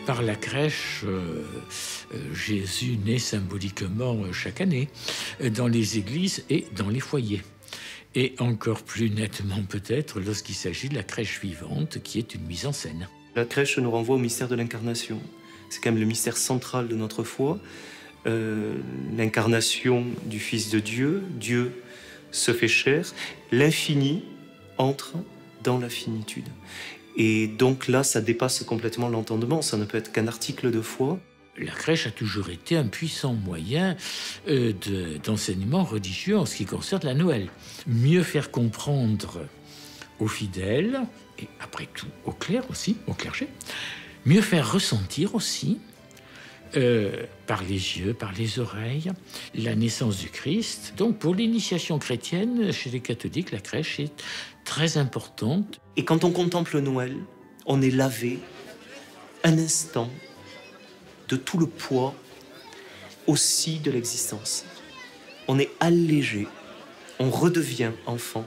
Par la crèche, Jésus naît symboliquement chaque année dans les églises et dans les foyers. Et encore plus nettement peut-être lorsqu'il s'agit de la crèche vivante, qui est une mise en scène. La crèche nous renvoie au mystère de l'incarnation. C'est quand même le mystère central de notre foi. L'incarnation du Fils de Dieu, Dieu se fait chair, l'infini entre dans la finitude. Et donc là, ça dépasse complètement l'entendement, ça ne peut être qu'un article de foi. La crèche a toujours été un puissant moyen d'enseignement religieux en ce qui concerne la Noël. Mieux faire comprendre aux fidèles, et après tout aux clercs aussi, au clergé, mieux faire ressentir aussi, par les yeux, par les oreilles, la naissance du Christ. Donc pour l'initiation chrétienne, chez les catholiques, la crèche est très importante. Et quand on contemple Noël, on est lavé un instant de tout le poids aussi de l'existence. On est allégé, on redevient enfant.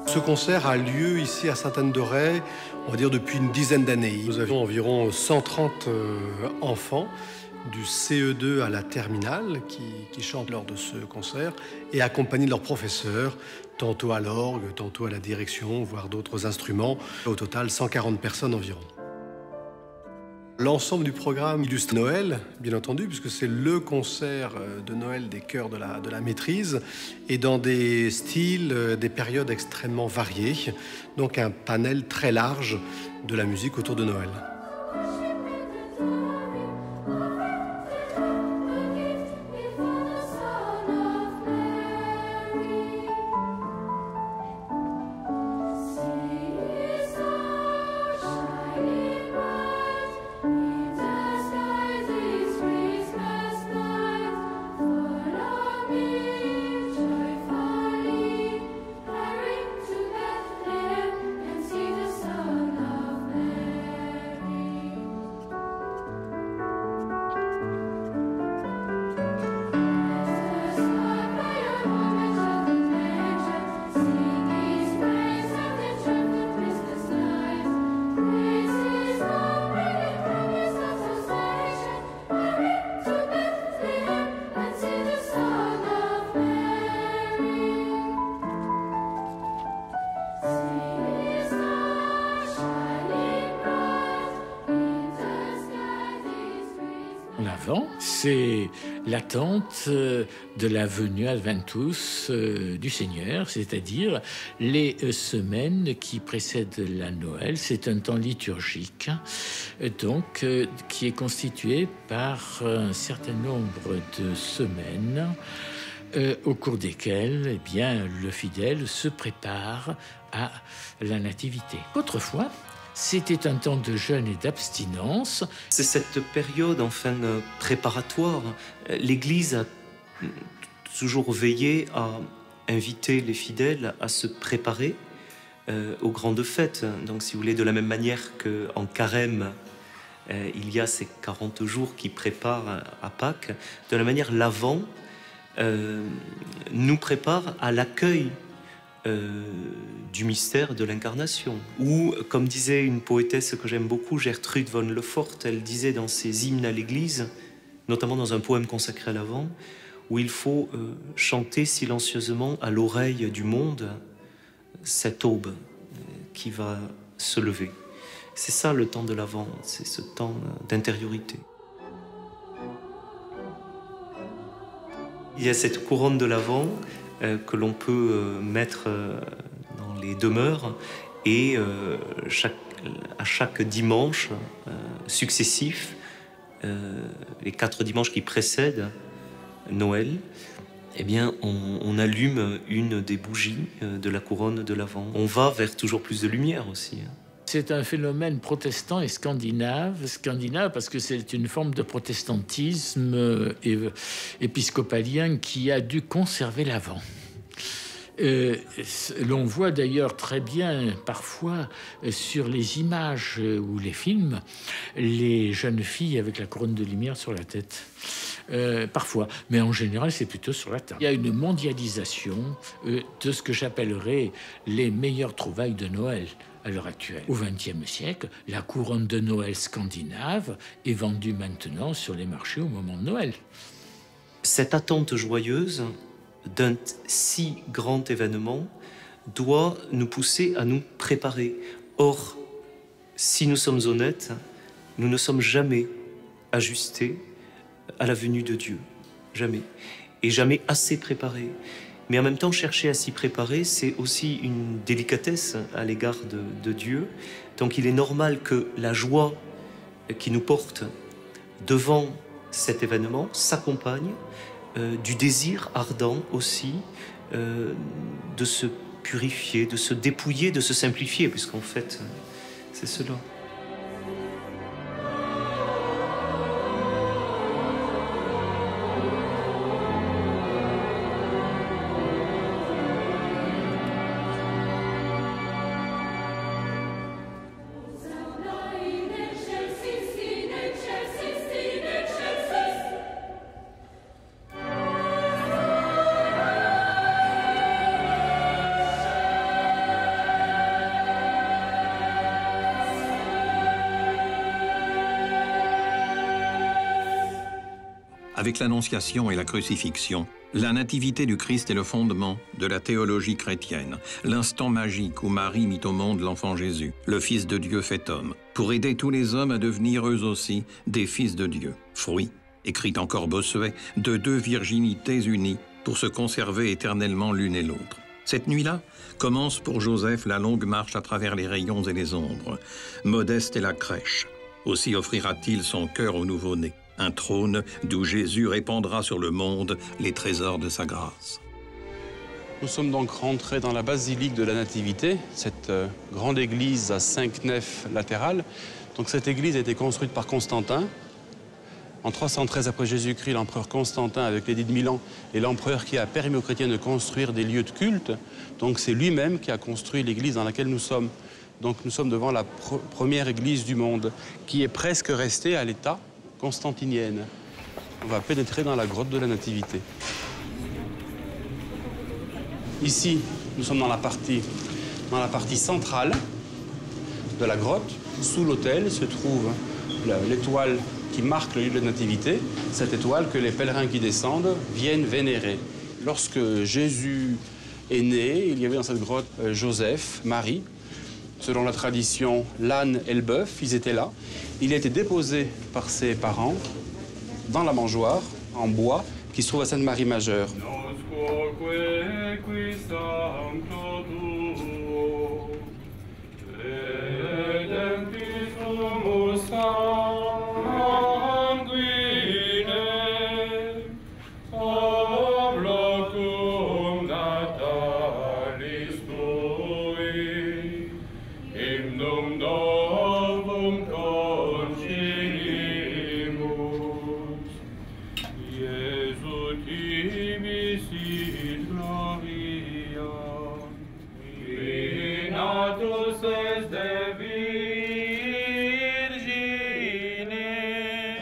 Ce concert a lieu ici à Sainte-Anne-de-Ré, on va dire depuis une dizaine d'années. Nous avions environ 130 enfants du CE2 à la terminale qui chantent lors de ce concert et accompagnés de leurs professeurs, tantôt à l'orgue, tantôt à la direction, voire d'autres instruments. Au total, 140 personnes environ. L'ensemble du programme illustre Noël, bien entendu, puisque c'est le concert de Noël des chœurs de la maîtrise, et dans des styles, des périodes extrêmement variées, donc un panel très large de la musique autour de Noël. L'Avent, c'est l'attente de la venue Adventus du Seigneur, c'est-à-dire les semaines qui précèdent la Noël. C'est un temps liturgique, donc qui est constitué par un certain nombre de semaines au cours desquelles eh bien, le fidèle se prépare à la nativité. Autrefois, c'était un temps de jeûne et d'abstinence. C'est cette période, enfin, préparatoire. L'Église a toujours veillé à inviter les fidèles à se préparer aux grandes fêtes. Donc, si vous voulez, de la même manière qu'en Carême, il y a ces 40 jours qui préparent à Pâques, de la manière l'Avent nous prépare à l'accueil du mystère de l'incarnation. Ou, comme disait une poétesse que j'aime beaucoup, Gertrude von Lefort, elle disait dans ses hymnes à l'Église, notamment dans un poème consacré à l'Avent, où il faut chanter silencieusement à l'oreille du monde cette aube qui va se lever. C'est ça le temps de l'Avent, c'est ce temps d'intériorité. Il y a cette couronne de l'Avent que l'on peut mettre dans les demeures et à chaque dimanche successif, les 4 dimanches qui précèdent Noël, eh bien, on allume une des bougies de la couronne de l'Avent. On va vers toujours plus de lumière aussi. C'est un phénomène protestant et scandinave. Scandinave parce que c'est une forme de protestantisme épiscopalien qui a dû conserver l'Avent. L'on voit d'ailleurs très bien parfois sur les images ou les films les jeunes filles avec la couronne de lumière sur la tête. Parfois, mais en général c'est plutôt sur la table. Il y a une mondialisation de ce que j'appellerais les meilleures trouvailles de Noël à l'heure actuelle. Au XXe siècle, la couronne de Noël scandinave est vendue maintenant sur les marchés au moment de Noël. Cette attente joyeuse d'un si grand événement doit nous pousser à nous préparer. Or, si nous sommes honnêtes, nous ne sommes jamais ajustés à la venue de Dieu. Jamais. Et jamais assez préparés. Mais en même temps, chercher à s'y préparer, c'est aussi une délicatesse à l'égard de Dieu. Donc il est normal que la joie qui nous porte devant cet événement s'accompagne du désir ardent aussi de se purifier, de se dépouiller, de se simplifier, puisqu'en fait, c'est cela. Avec l'Annonciation et la crucifixion, la nativité du Christ est le fondement de la théologie chrétienne, l'instant magique où Marie mit au monde l'enfant Jésus, le Fils de Dieu fait homme, pour aider tous les hommes à devenir eux aussi des fils de Dieu. Fruit, écrit encore Bossuet, de 2 virginités unies pour se conserver éternellement l'une et l'autre. Cette nuit-là commence pour Joseph la longue marche à travers les rayons et les ombres. Modeste est la crèche. Aussi offrira-t-il son cœur au nouveau-né. Un trône d'où Jésus répandra sur le monde les trésors de sa grâce. Nous sommes donc rentrés dans la basilique de la Nativité, cette grande église à 5 nefs latérales. Donc cette église a été construite par Constantin. En 313 après Jésus-Christ, l'empereur Constantin, avec l'édit de Milan, est l'empereur qui a permis aux chrétiens de construire des lieux de culte. Donc c'est lui-même qui a construit l'église dans laquelle nous sommes. Donc nous sommes devant la première église du monde, qui est presque restée à l'état constantinienne. On va pénétrer dans la grotte de la Nativité. Ici, nous sommes dans la partie centrale de la grotte. Sous l'autel se trouve l'étoile qui marque le lieu de la Nativité, cette étoile que les pèlerins qui descendent viennent vénérer. Lorsque Jésus est né, il y avait dans cette grotte Joseph, Marie. Selon la tradition, l'âne et le bœuf, ils étaient là. Il a été déposé par ses parents dans la mangeoire, en bois, qui se trouve à Sainte-Marie-Majeure.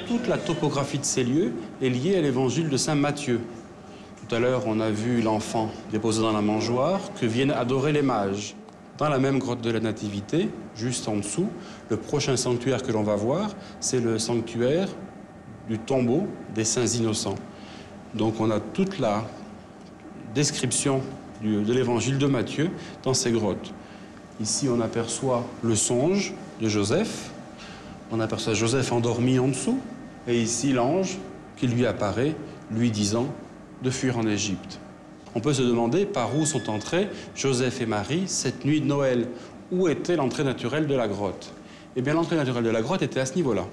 Toute la topographie de ces lieux est liée à l'évangile de saint Matthieu. Tout à l'heure, on a vu l'enfant déposé dans la mangeoire que viennent adorer les mages. Dans la même grotte de la Nativité, juste en dessous, le prochain sanctuaire que l'on va voir, c'est le sanctuaire du tombeau des saints innocents. Donc on a toute la description de l'évangile de Matthieu dans ces grottes. Ici, on aperçoit le songe de Joseph. On aperçoit Joseph endormi en dessous. Et ici, l'ange qui lui apparaît, lui disant de fuir en Égypte. On peut se demander par où sont entrés Joseph et Marie cette nuit de Noël. Où était l'entrée naturelle de la grotte? Eh bien, l'entrée naturelle de la grotte était à ce niveau-là.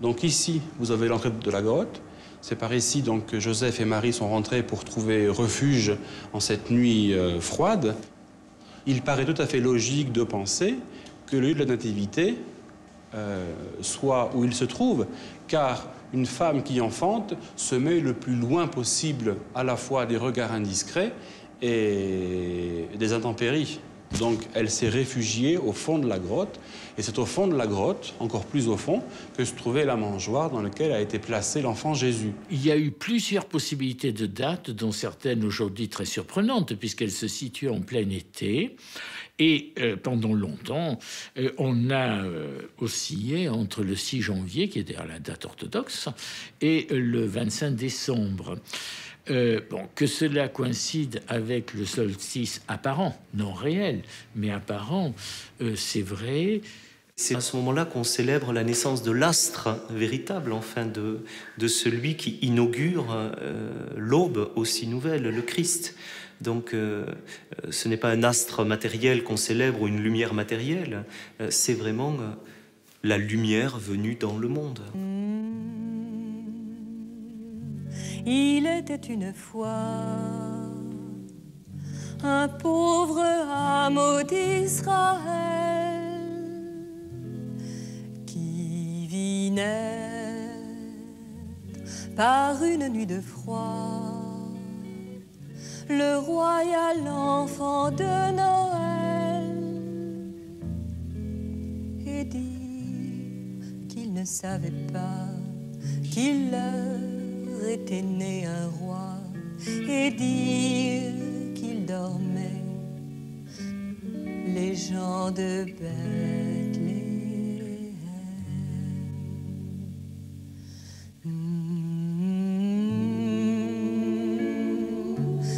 Donc ici, vous avez l'entrée de la grotte. C'est par ici donc, que Joseph et Marie sont rentrés pour trouver refuge en cette nuit froide. Il paraît tout à fait logique de penser que le lieu de la Nativité soit où il se trouve, car une femme qui enfante se met le plus loin possible à la fois des regards indiscrets et des intempéries. Donc elle s'est réfugiée au fond de la grotte, et c'est au fond de la grotte, encore plus au fond, que se trouvait la mangeoire dans laquelle a été placé l'enfant Jésus. Il y a eu plusieurs possibilités de dates, dont certaines aujourd'hui très surprenantes, puisqu'elles se situent en plein été. Et pendant longtemps, on a oscillé entre le 6 janvier, qui est d'ailleurs la date orthodoxe, et le 25 décembre. Que cela coïncide avec le solstice apparent, non réel, mais apparent, c'est vrai. C'est à ce moment-là qu'on célèbre la naissance de l'astre véritable, enfin, de celui qui inaugure l'aube aussi nouvelle, le Christ. Donc, ce n'est pas un astre matériel qu'on célèbre ou une lumière matérielle, c'est vraiment la lumière venue dans le monde. Il était une fois un pauvre hameau d'Israël qui vit naître par une nuit de froid le royal enfant de Noël, et dit qu'il ne savait pas qu'il leur était né un roi, et dire qu'il dormait les gens de Bethléem.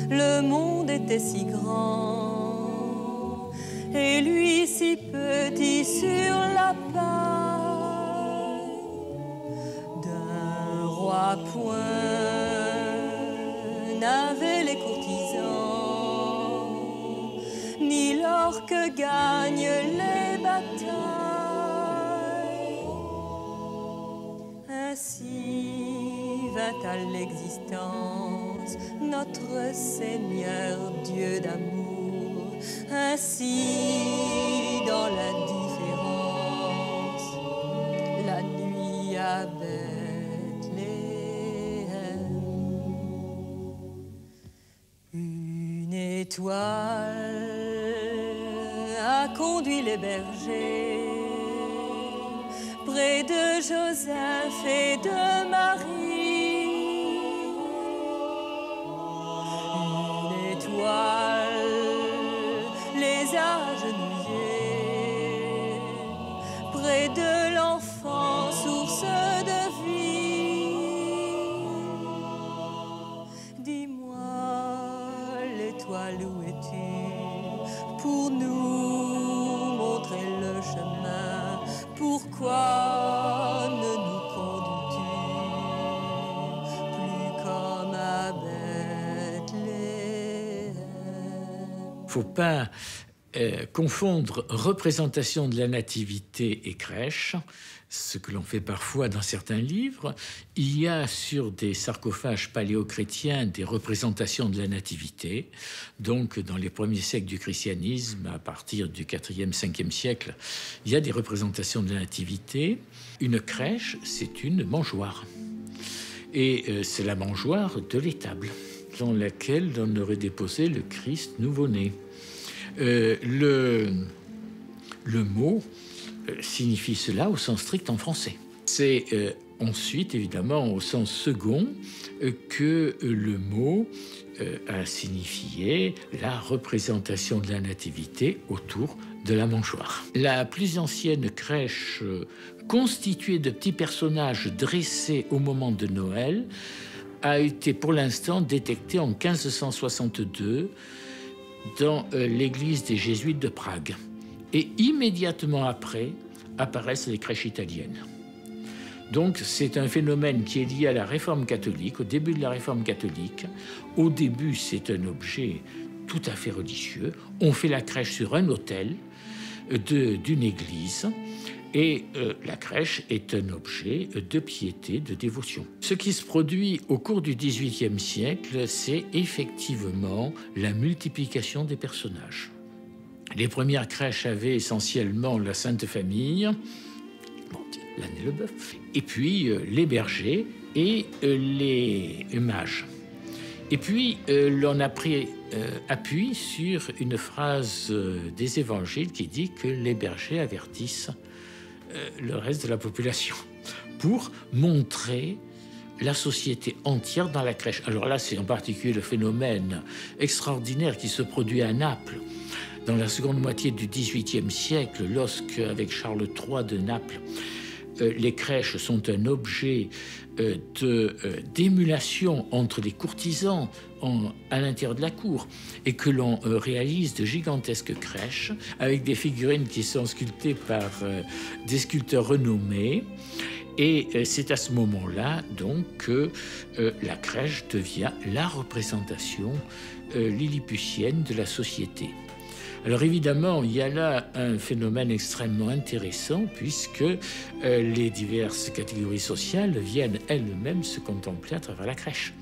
Le monde était si grand et lui si petit sur la paille d'un roi point n'avaient les courtisans ni l'or que gagnent les batailles. Ainsi vint à l'existence notre Seigneur Dieu d'amour, ainsi dans l'indifférence la nuit à Bethléem. Une étoile a conduit les bergers près de Joseph et de Marie. Les a agenouillés près de l'enfant, source de vie. Dis-moi, l'étoile, où es-tu pour nous montrer le chemin? Pourquoi ne nous conduis-tu plus comme à Bethléem? Faut pas confondre représentation de la nativité et crèche, ce que l'on fait parfois dans certains livres. Il y a sur des sarcophages paléochrétiens des représentations de la nativité. Donc, dans les premiers siècles du christianisme, à partir du 4e, 5e siècle, il y a des représentations de la nativité. Une crèche, c'est une mangeoire. Et c'est la mangeoire de l'étable, dans laquelle on aurait déposé le Christ nouveau-né. Le mot signifie cela au sens strict en français. C'est ensuite, évidemment, au sens second, que le mot a signifié la représentation de la nativité autour de la mangeoire. La plus ancienne crèche constituée de petits personnages dressés au moment de Noël a été pour l'instant détectée en 1562 dans l'église des Jésuites de Prague. Et immédiatement après apparaissent les crèches italiennes. Donc c'est un phénomène qui est lié à la Réforme catholique, au début de la Réforme catholique. Au début, c'est un objet tout à fait religieux. On fait la crèche sur un autel d'une église et la crèche est un objet de piété, de dévotion. Ce qui se produit au cours du XVIIIe siècle, c'est effectivement la multiplication des personnages. Les premières crèches avaient essentiellement la Sainte Famille, l'âne et le bœuf, et puis les bergers et les mages. Et puis l'on a pris appui sur une phrase des évangiles qui dit que les bergers avertissent le reste de la population pour montrer la société entière dans la crèche. Alors là, c'est en particulier le phénomène extraordinaire qui se produit à Naples dans la seconde moitié du XVIIIe siècle, lorsque, avec Charles III de Naples, les crèches sont un objet d'émulation entre les courtisans à l'intérieur de la cour, et que l'on réalise de gigantesques crèches avec des figurines qui sont sculptées par des sculpteurs renommés. Et c'est à ce moment-là donc que la crèche devient la représentation lilliputienne de la société. Alors évidemment, il y a là un phénomène extrêmement intéressant puisque les diverses catégories sociales viennent elles-mêmes se contempler à travers la crèche.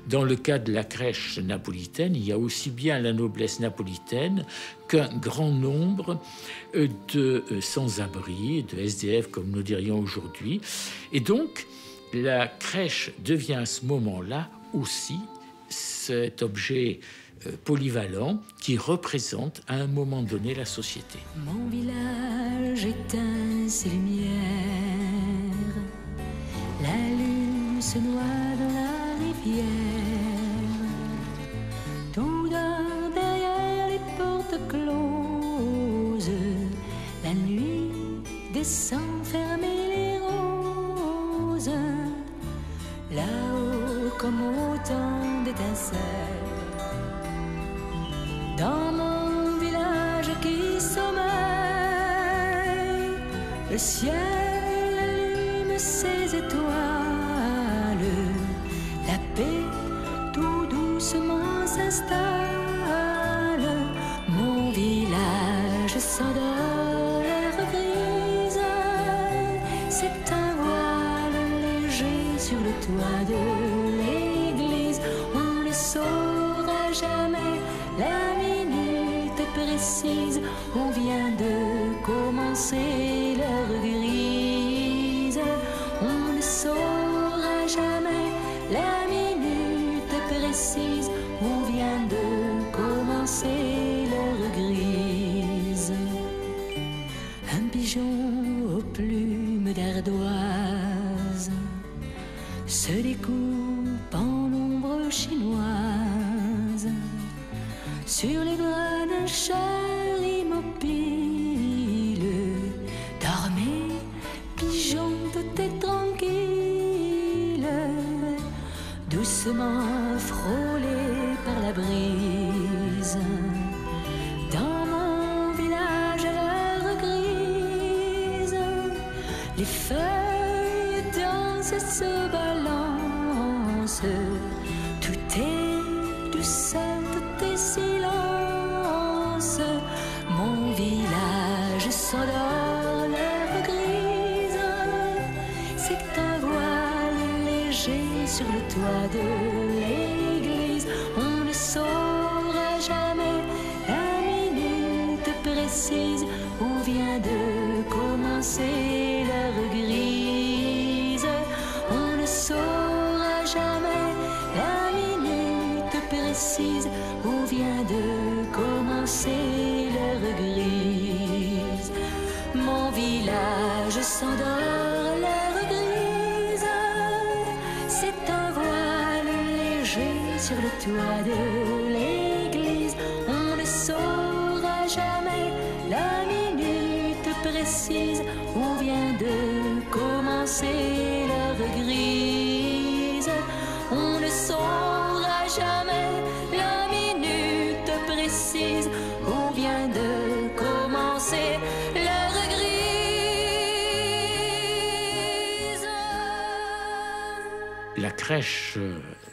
Dans le cas de la crèche napolitaine, il y a aussi bien la noblesse napolitaine qu'un grand nombre de sans-abri, de SDF comme nous dirions aujourd'hui. Et donc, la crèche devient à ce moment-là aussi cet objet polyvalent qui représente à un moment donné la société. Mon village éteint ses lumières, la lune se noie dans la rivière, tout dort derrière les portes closes, la nuit descend fermer les roses, là-haut comme autant d'étincelles. Dans mon village qui sommeille, le ciel allume ses étoiles, la paix tout doucement s'installe. Mon village s'endort l'air grise, c'est un voile léger sur le toit de l'église. On ne saura jamais la précise, on vient de commencer l'heure grise. On ne saura jamais la minute précise, on vient de commencer l'heure grise. Un pigeon aux plumes d'ardoise se découpe en ombre chinoise sur les bras d'un char immobile. Dormez, pigeon, tout est tranquille, doucement frôlé par la brise. Dans mon village à l'heure grise, les feuilles dansent et se balancent, tout est douceur, tout est silence. Mon village s'endort l'heure grise, c'est un voile léger sur le toit de l'église. On ne saura jamais la minute précise, on vient de commencer l'heure grise. On ne saura jamais la minute précise, on vient de commencer l'heure grise. Mon village s'endort l'heure grise. soit de l'église. On ne saura jamais la minute précise où vient de commencer l'heure grise. On ne saura jamais la minute précise où vient de commencer l'heure grise. La crèche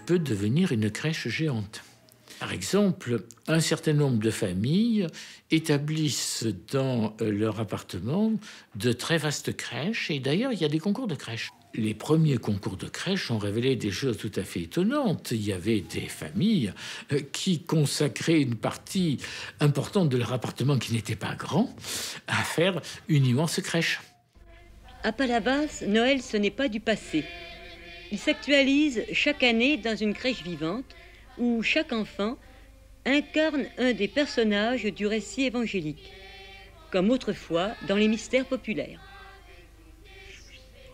peut devenir une crèche géante. Par exemple, un certain nombre de familles établissent dans leur appartement de très vastes crèches, et d'ailleurs, il y a des concours de crèches. Les premiers concours de crèches ont révélé des choses tout à fait étonnantes. Il y avait des familles qui consacraient une partie importante de leur appartement, qui n'était pas grand, à faire une immense crèche. À Palavas, Noël, ce n'est pas du passé. Il s'actualise chaque année dans une crèche vivante où chaque enfant incarne un des personnages du récit évangélique, comme autrefois dans les mystères populaires.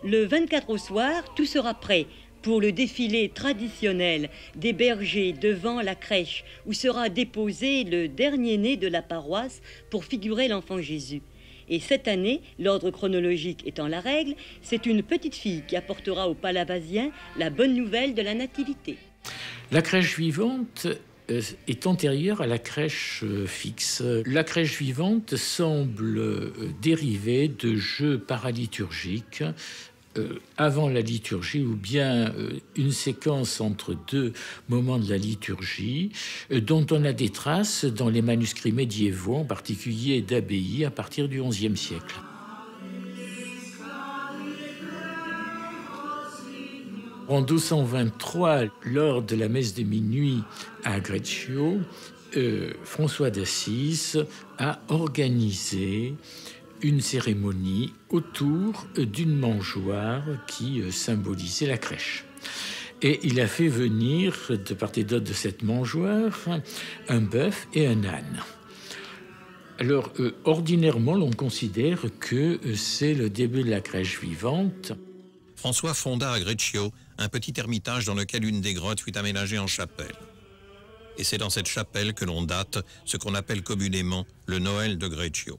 Le 24 au soir, tout sera prêt pour le défilé traditionnel des bergers devant la crèche où sera déposé le dernier-né de la paroisse pour figurer l'enfant Jésus. Et cette année, l'ordre chronologique étant la règle, c'est une petite fille qui apportera aux Palavasiens la bonne nouvelle de la nativité. La crèche vivante est antérieure à la crèche fixe. La crèche vivante semble dériver de jeux paraliturgiques avant la liturgie, ou bien une séquence entre deux moments de la liturgie, dont on a des traces dans les manuscrits médiévaux, en particulier d'abbayes à partir du XIe siècle. En 1223, lors de la messe de minuit à Greccio, François d'Assise a organisé une cérémonie autour d'une mangeoire qui symbolisait la crèche. Et il a fait venir de part et d'autre de cette mangeoire un bœuf et un âne. Alors, ordinairement, l'on considère que c'est le début de la crèche vivante. François fonda à Greccio un petit ermitage dans lequel une des grottes fut aménagée en chapelle. Et c'est dans cette chapelle que l'on date ce qu'on appelle communément le Noël de Greccio.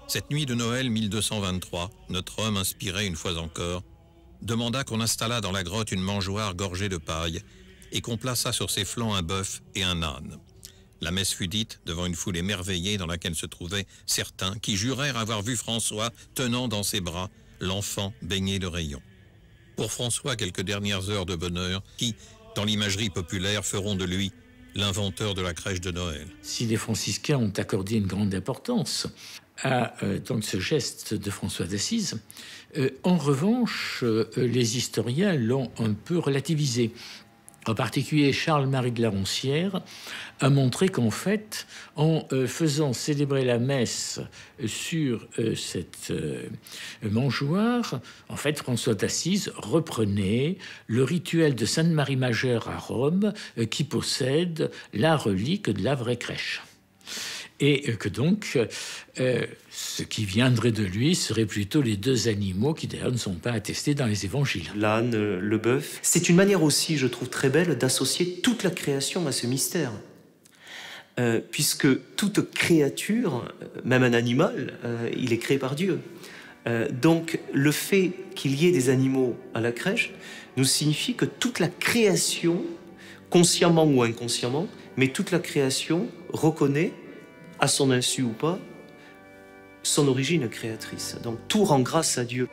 Cette nuit de Noël 1223, notre homme inspiré une fois encore, demanda qu'on installât dans la grotte une mangeoire gorgée de paille et qu'on plaçât sur ses flancs un bœuf et un âne. La messe fut dite devant une foule émerveillée dans laquelle se trouvaient certains qui jurèrent avoir vu François tenant dans ses bras l'enfant baigné de rayons. Pour François, quelques dernières heures de bonheur qui, dans l'imagerie populaire, feront de lui l'inventeur de la crèche de Noël. Si les franciscains ont accordé une grande importance à donc ce geste de François d'Assise, en revanche, les historiens l'ont un peu relativisé. En particulier, Charles-Marie de la Roncière a montré qu'en fait, en faisant célébrer la messe sur cette mangeoire, en fait, François d'Assise reprenait le rituel de Sainte-Marie Majeure à Rome, qui possède la relique de la vraie crèche. Et que donc, ce qui viendrait de lui serait plutôt les deux animaux qui d'ailleurs ne sont pas attestés dans les évangiles. L'âne, le bœuf. C'est une manière aussi, je trouve très belle, d'associer toute la création à ce mystère. Puisque toute créature, même un animal, il est créé par Dieu. Donc le fait qu'il y ait des animaux à la crèche nous signifie que toute la création, consciemment ou inconsciemment, mais toute la création reconnaît, à son insu ou pas, son origine créatrice. Donc tout rend grâce à Dieu.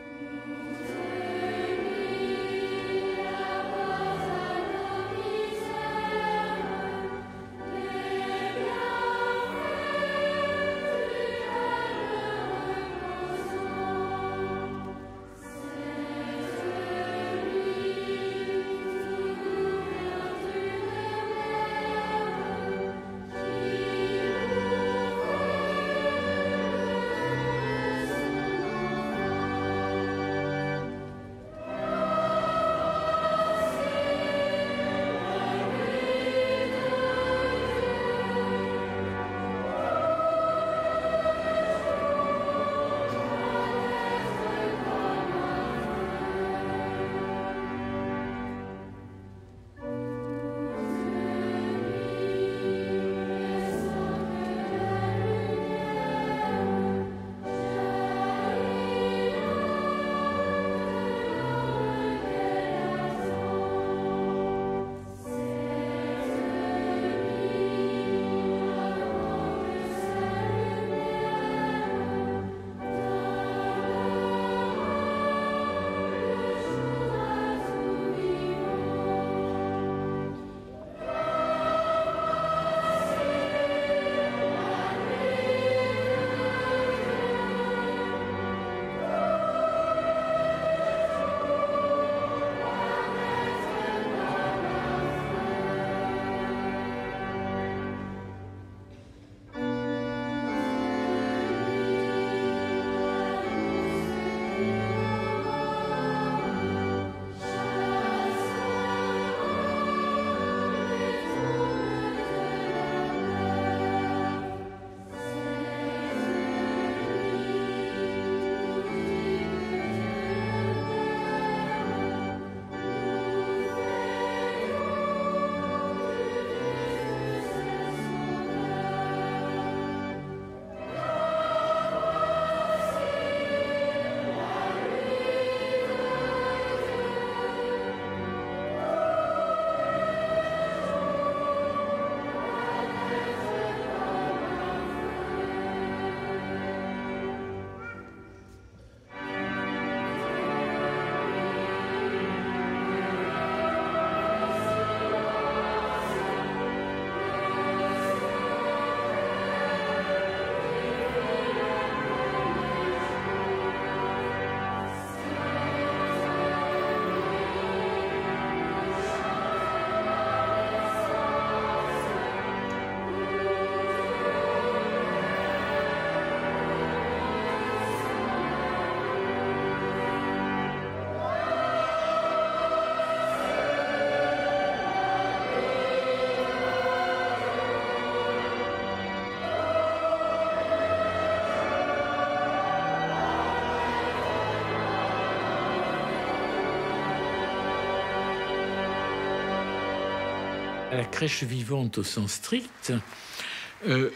La crèche vivante au sens strict,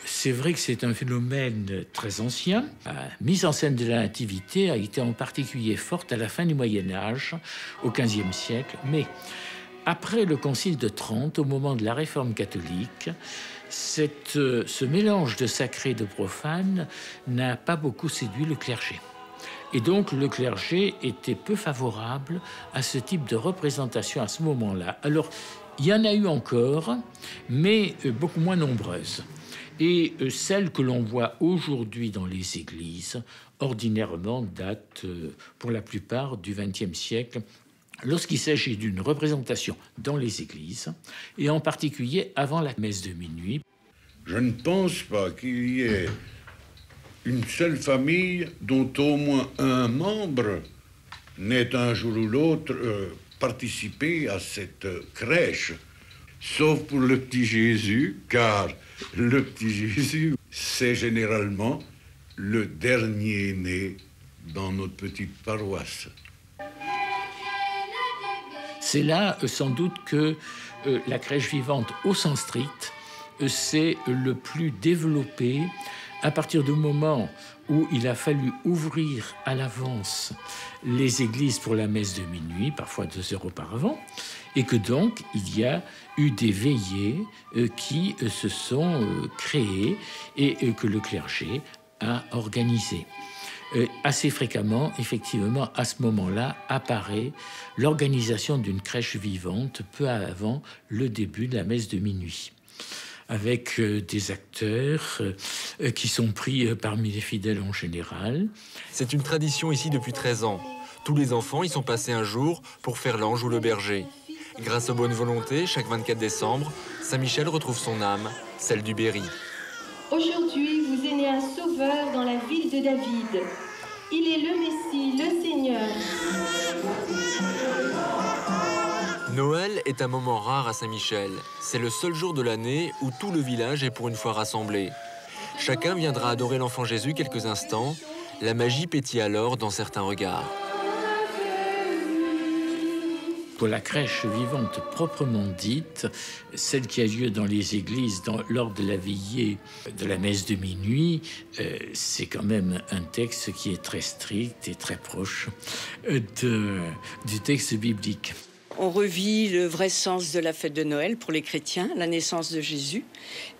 c'est vrai que c'est un phénomène très ancien. La mise en scène de la nativité a été en particulier forte à la fin du Moyen-Âge, au XVe siècle. Mais après le Concile de Trente, au moment de la Réforme catholique, ce mélange de sacré et de profane n'a pas beaucoup séduit le clergé. Et donc le clergé était peu favorable à ce type de représentation à ce moment-là. Alors, il y en a eu encore, mais beaucoup moins nombreuses. Et celles que l'on voit aujourd'hui dans les églises, ordinairement datent pour la plupart du XXe siècle, lorsqu'il s'agit d'une représentation dans les églises, et en particulier avant la messe de minuit. Je ne pense pas qu'il y ait une seule famille dont au moins un membre n'ait un jour ou l'autre participer à cette crèche, sauf pour le petit Jésus, car le petit Jésus, c'est généralement le dernier né dans notre petite paroisse. C'est là, sans doute, que la crèche vivante au sens strict, c'est le plus développé à partir du moment où il a fallu ouvrir à l'avance les églises pour la messe de minuit, parfois 2 heures auparavant, et que donc il y a eu des veillées qui se sont créées et que le clergé a organisées. Assez fréquemment, effectivement, à ce moment-là, apparaît l'organisation d'une crèche vivante peu avant le début de la messe de minuit, avec des acteurs qui sont pris parmi les fidèles en général. C'est une tradition ici depuis 13 ans. Tous les enfants y sont passés un jour pour faire l'ange ou le berger. Grâce aux bonnes volontés, chaque 24 décembre, Saint-Michel retrouve son âme, celle du Berry. Aujourd'hui, vous est né un sauveur dans la ville de David. Il est le Messie, le Seigneur. Noël est un moment rare à Saint-Michel. C'est le seul jour de l'année où tout le village est pour une fois rassemblé. Chacun viendra adorer l'enfant Jésus quelques instants. La magie pétille alors dans certains regards. Pour la crèche vivante proprement dite, celle qui a lieu dans les églises lors de la veillée de la messe de minuit, c'est quand même un texte qui est très strict et très proche du texte biblique. On revit le vrai sens de la fête de Noël pour les chrétiens, la naissance de Jésus.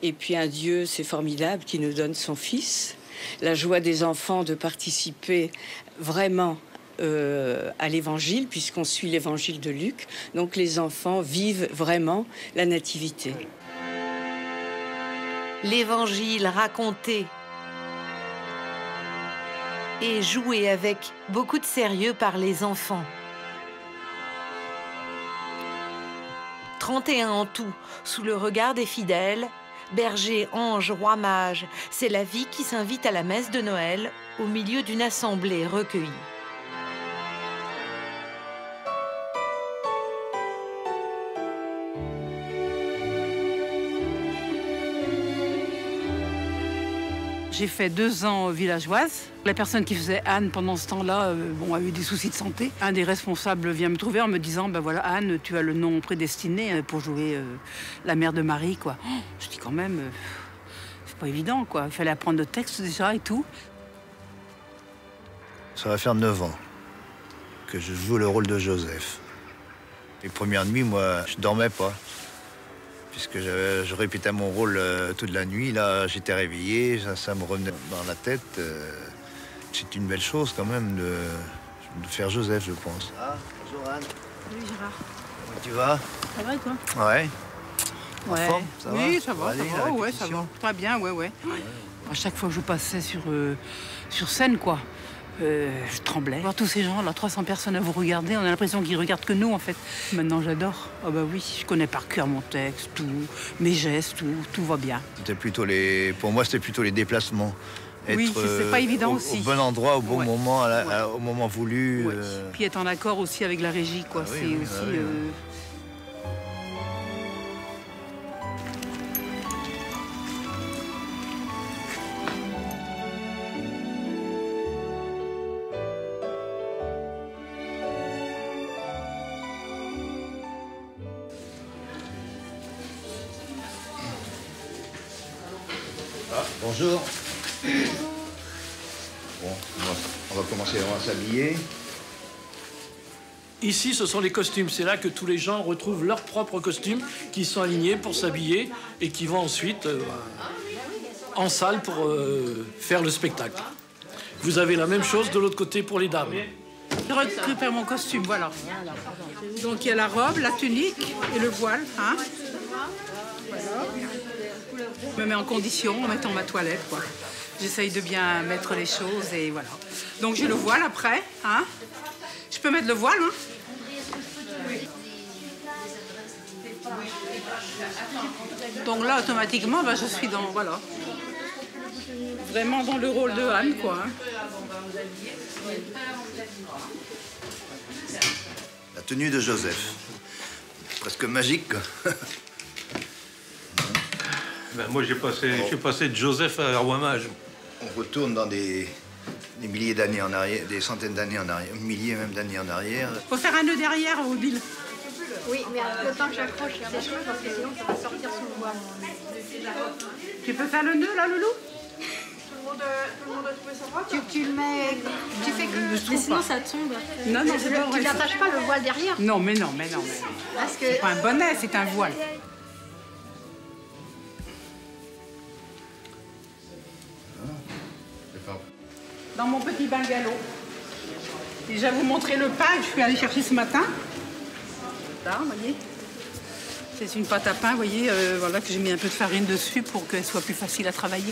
Et puis un Dieu, c'est formidable, qui nous donne son Fils. La joie des enfants de participer vraiment à l'évangile, puisqu'on suit l'évangile de Luc. Donc les enfants vivent vraiment la nativité. L'évangile raconté et joué avec beaucoup de sérieux par les enfants. 31 en tout, sous le regard des fidèles, bergers, anges, rois, mages. C'est la vie qui s'invite à la messe de Noël au milieu d'une assemblée recueillie. J'ai fait 2 ans villageoise. La personne qui faisait Anne pendant ce temps-là a eu des soucis de santé. Un des responsables vient me trouver en me disant ben voilà Anne, tu as le nom prédestiné pour jouer la mère de Marie, quoi. Oh, je dis quand même, c'est pas évident, quoi. Il fallait apprendre le texte déjà et tout. Ça va faire 9 ans que je joue le rôle de Joseph. Les premières nuits, moi, je dormais pas. Puisque je répétais mon rôle toute la nuit. Là, j'étais réveillé, ça me revenait dans la tête. C'est une belle chose quand même de faire Joseph, je pense. Ah, bonjour Anne. Salut Gérard. Comment tu vas? Ça va et toi? Ouais. En Ouais. forme, ça va? Oui, ça va, aller, ça va. Ouais, ça va. Très bien, ouais. À chaque fois que je passais sur scène, quoi, je tremblais. Voir tous ces gens, là, 300 personnes à vous regarder, on a l'impression qu'ils regardent que nous, en fait. Maintenant, j'adore. Ah bah oui, je connais par cœur mon texte, tout, mes gestes, tout va bien. Pour moi, c'était plutôt les déplacements. Oui, c'est pas évident aussi. Au bon endroit, au bon moment, au moment voulu. Ouais. Puis être en accord aussi avec la régie, quoi. Ah oui, c'est oui, aussi... ah oui. Bonjour. Bon, on va commencer, on va s'habiller. Ici, ce sont les costumes. C'est là que tous les gens retrouvent leurs propres costumes qui sont alignés pour s'habiller et qui vont ensuite en salle pour faire le spectacle. Vous avez la même chose de l'autre côté pour les dames. Je récupère mon costume, voilà. Donc il y a la robe, la tunique et le voile. Hein. Voilà. Je me mets en condition en mettant ma toilette, quoi. J'essaye de bien mettre les choses et voilà. Donc j'ai le voile après, hein. Je peux mettre le voile, hein. Donc là, automatiquement, je suis dans, voilà. Vraiment dans le rôle de Anne, quoi. Hein. La tenue de Joseph. Presque magique, quoi. Moi, j'ai passé de Joseph à roi mage. On retourne dans des milliers d'années en arrière, des centaines d'années en arrière, milliers même d'années en arrière. Faut faire un nœud derrière, Odile. Oui, mais le temps que j'accroche des choses, parce que sinon ça va sortir sous le bois. Tu peux faire le nœud, là, Loulou? Tout le monde peut savoir. Tu le mets, tu fais que... Mais sinon ça tombe. Non, c'est pas vrai. Tu n'attaches pas le voile derrière? Non, mais non. Parce que... C'est pas un bonnet, c'est un voile. Dans mon petit bungalow. Déjà vous montrer le pain que je suis allée chercher ce matin. Là, vous voyez. C'est une pâte à pain, vous voyez, voilà, que j'ai mis un peu de farine dessus pour qu'elle soit plus facile à travailler.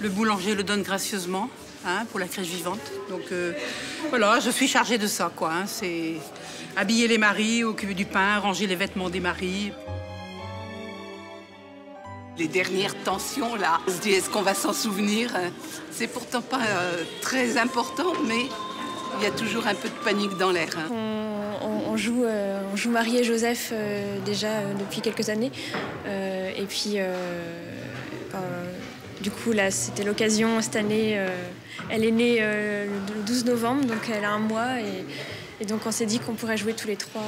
Le boulanger le donne gracieusement, hein, pour la crèche vivante. Donc voilà, je suis chargée de ça, quoi. Hein. C'est habiller les maris, occuper du pain, ranger les vêtements des maris. Les dernières tensions, là, on se dit, est-ce qu'on va s'en souvenir? C'est pourtant pas très important, mais il y a toujours un peu de panique dans l'air. Hein. On joue Marie et Joseph déjà depuis quelques années. Et puis, du coup, là, c'était l'occasion cette année. Elle est née le 12 novembre, donc elle a 1 mois. Et donc, on s'est dit qu'on pourrait jouer tous les 3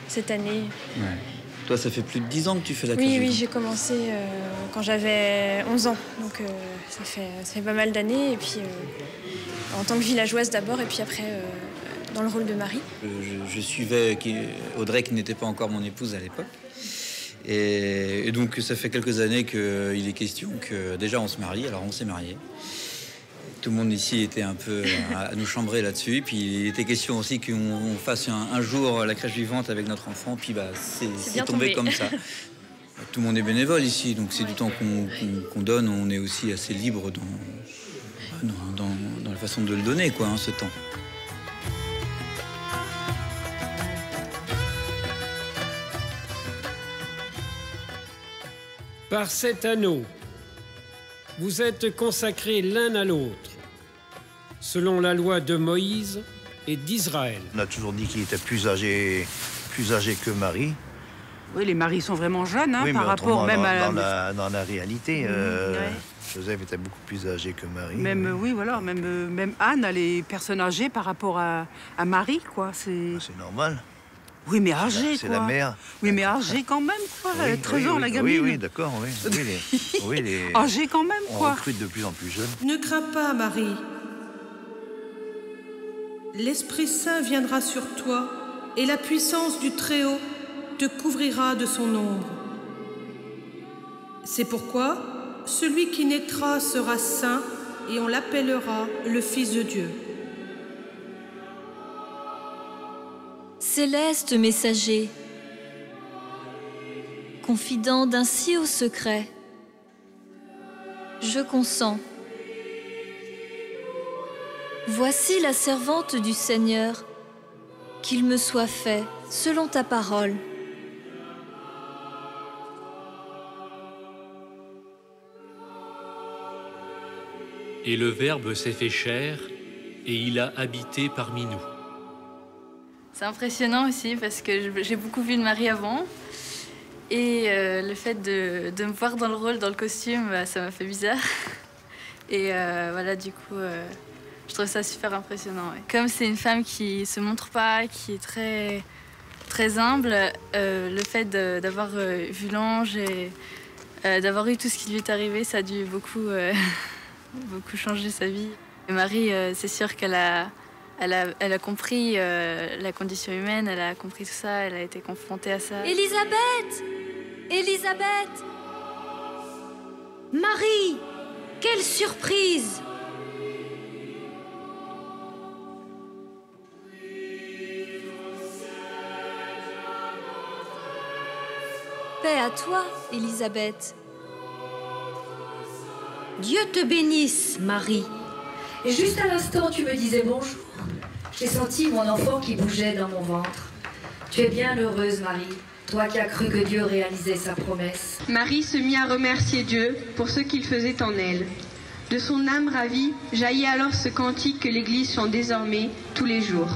cette année. Ouais. Toi, ça fait plus de 10 ans que tu fais la crèche vivante. Oui, j'ai commencé quand j'avais 11 ans. Donc, ça fait pas mal d'années. Et puis, en tant que villageoise d'abord, et puis après, dans le rôle de Marie. Je suivais Audrey, qui n'était pas encore mon épouse à l'époque. Et donc, ça fait quelques années qu'il est question que déjà on se marie. Alors, on s'est mariés. Tout le monde ici était un peu à nous chambrer là-dessus. Puis il était question aussi qu'on fasse un jour la crèche vivante avec notre enfant. Puis c'est tombé comme ça. Tout le monde est bénévole ici, donc c'est du temps qu'on donne. On est aussi assez libre dans la façon de le donner, quoi, hein, ce temps. Par cet anneau, vous êtes consacrés l'un à l'autre, selon la loi de Moïse et d'Israël. On a toujours dit qu'il était plus âgé que Marie. Oui, les maris sont vraiment jeunes, hein, oui, par rapport même dans la réalité. Joseph était beaucoup plus âgé que Marie. Même, oui, voilà, même Anne, elle est personne âgée par rapport à Marie, quoi. C'est normal. Oui, mais âgée, quoi. C'est la mère. Oui, mais âgée quand même, quoi. Oui, 13 ans, la gamine. Oui, d'accord, oui. Âgée quand même, quoi. On recrute de plus en plus jeune. Ne crains pas, Marie. L'Esprit Saint viendra sur toi et la puissance du Très-Haut te couvrira de son ombre. C'est pourquoi celui qui naîtra sera saint et on l'appellera le Fils de Dieu. Céleste messager, confident d'un si haut secret, je consens. Voici la servante du Seigneur, qu'il me soit fait selon ta parole. Et le Verbe s'est fait chair, et il a habité parmi nous. C'est impressionnant aussi parce que j'ai beaucoup vu de Marie avant. Et le fait de me voir dans le rôle, dans le costume, ça m'a fait bizarre. Et voilà, du coup, je trouve ça super impressionnant. Ouais. Comme c'est une femme qui se montre pas, qui est très, très humble, le fait d'avoir vu l'ange et d'avoir eu tout ce qui lui est arrivé, ça a dû beaucoup, beaucoup changer sa vie. Et Marie, c'est sûr qu'elle a compris la condition humaine, elle a compris tout ça, elle a été confrontée à ça. Élisabeth! Élisabeth! Marie! Quelle surprise! Paix à toi, Élisabeth. Dieu te bénisse, Marie. Et juste à l'instant, tu me disais bonjour. J'ai senti mon enfant qui bougeait dans mon ventre. Tu es bien heureuse, Marie, toi qui as cru que Dieu réalisait sa promesse. Marie se mit à remercier Dieu pour ce qu'il faisait en elle. De son âme ravie, jaillit alors ce cantique que l'Église chante désormais tous les jours.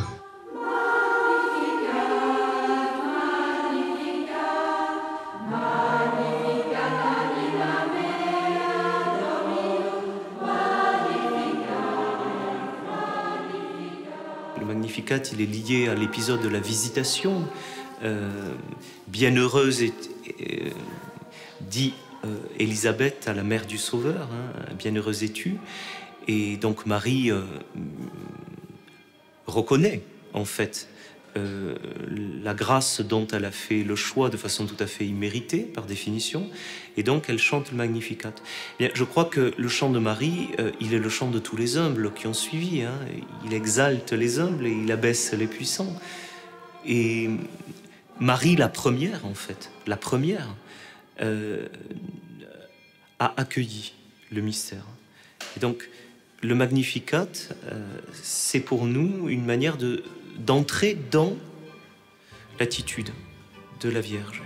Magnificat, il est lié à l'épisode de la visitation. Bienheureuse dit Élisabeth à la mère du Sauveur, hein, bienheureuse es-tu. Et donc Marie reconnaît en fait la grâce dont elle a fait le choix de façon tout à fait imméritée par définition, et donc elle chante le Magnificat. Bien, je crois que le chant de Marie, il est le chant de tous les humbles qui ont suivi, hein. Il exalte les humbles et il abaisse les puissants. Et Marie, la première en fait, la première, a accueilli le mystère. Et donc le Magnificat, c'est pour nous une manière d'entrer dans l'attitude de la Vierge.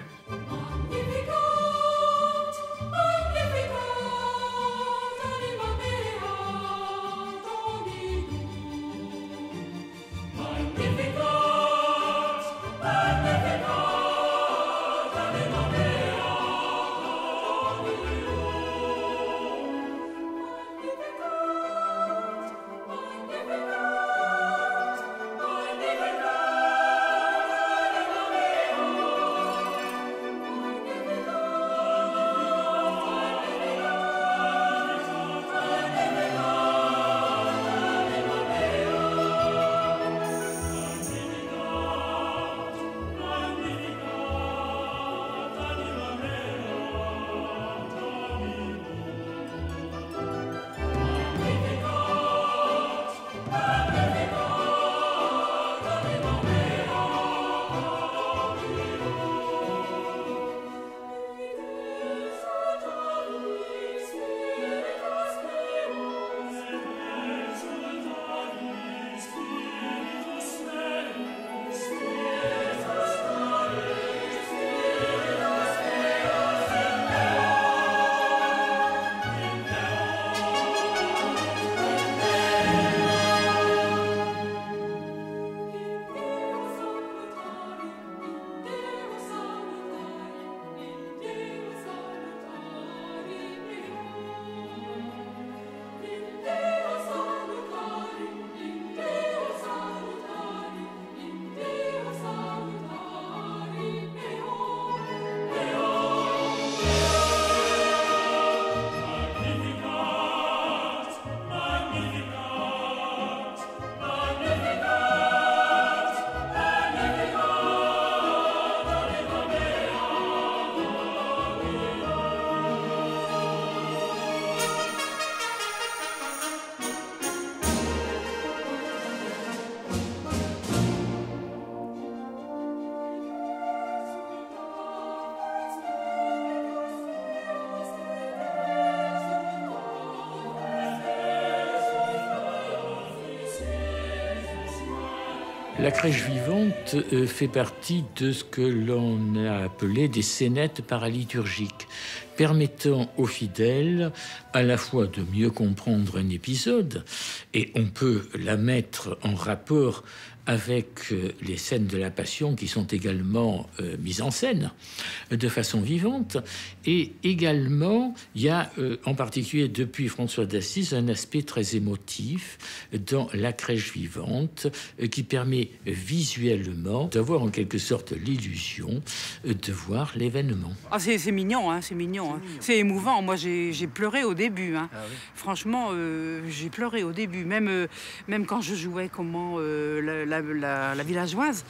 La crèche vivante fait partie de ce que l'on a appelé des scénettes paraliturgiques, permettant aux fidèles à la fois de mieux comprendre un épisode, et on peut la mettre en rapport avec les scènes de la Passion qui sont également mises en scène de façon vivante. Et également, il y a en particulier depuis François d'Assise un aspect très émotif dans la crèche vivante qui permet visuellement d'avoir en quelque sorte l'illusion de voir l'événement. Ah, c'est mignon, hein, c'est mignon. Hein. C'est émouvant. Moi, j'ai pleuré au début. Hein. Ah, oui. Franchement, j'ai pleuré au début. Même quand je jouais la villageoise,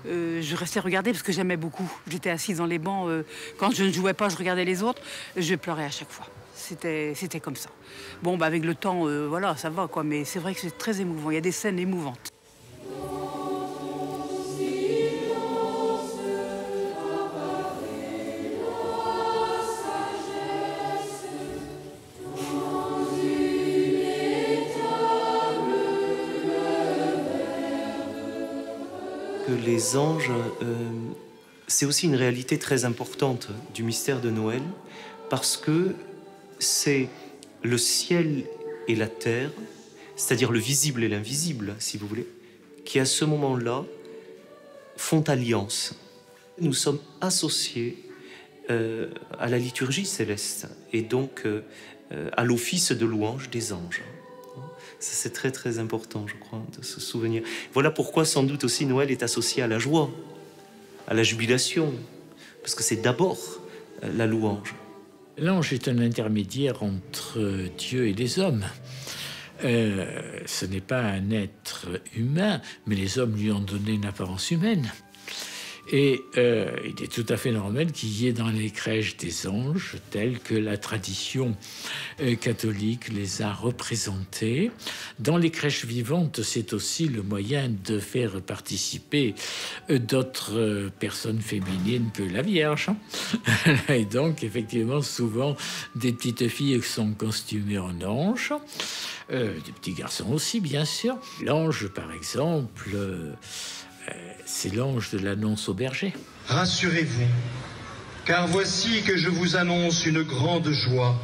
je restais regarder parce que j'aimais beaucoup. J'étais assise dans les bancs. Quand je ne jouais pas, je regardais les autres. Je pleurais à chaque fois. C'était comme ça. Bon, bah, avec le temps, voilà, ça va, quoi. Mais c'est vrai que c'est très émouvant. Il y a des scènes émouvantes. Les anges, c'est aussi une réalité très importante du mystère de Noël, parce que c'est le ciel et la terre, c'est-à-dire le visible et l'invisible, si vous voulez, qui à ce moment-là font alliance. Nous sommes associés à la liturgie céleste et donc à l'office de louange des anges. C'est très très important, je crois, de se souvenir. Voilà pourquoi sans doute aussi Noël est associé à la joie, à la jubilation, parce que c'est d'abord la louange. L'ange est un intermédiaire entre Dieu et les hommes. Ce n'est pas un être humain, mais les hommes lui ont donné une apparence humaine. Et il est tout à fait normal qu'il y ait dans les crèches des anges tels que la tradition catholique les a représentés. Dans les crèches vivantes, c'est aussi le moyen de faire participer d'autres personnes féminines que la Vierge. Et donc, effectivement, souvent, des petites filles qui sont costumées en ange, des petits garçons aussi, bien sûr. L'ange, par exemple... c'est l'ange de l'annonce au berger. Rassurez-vous, car voici que je vous annonce une grande joie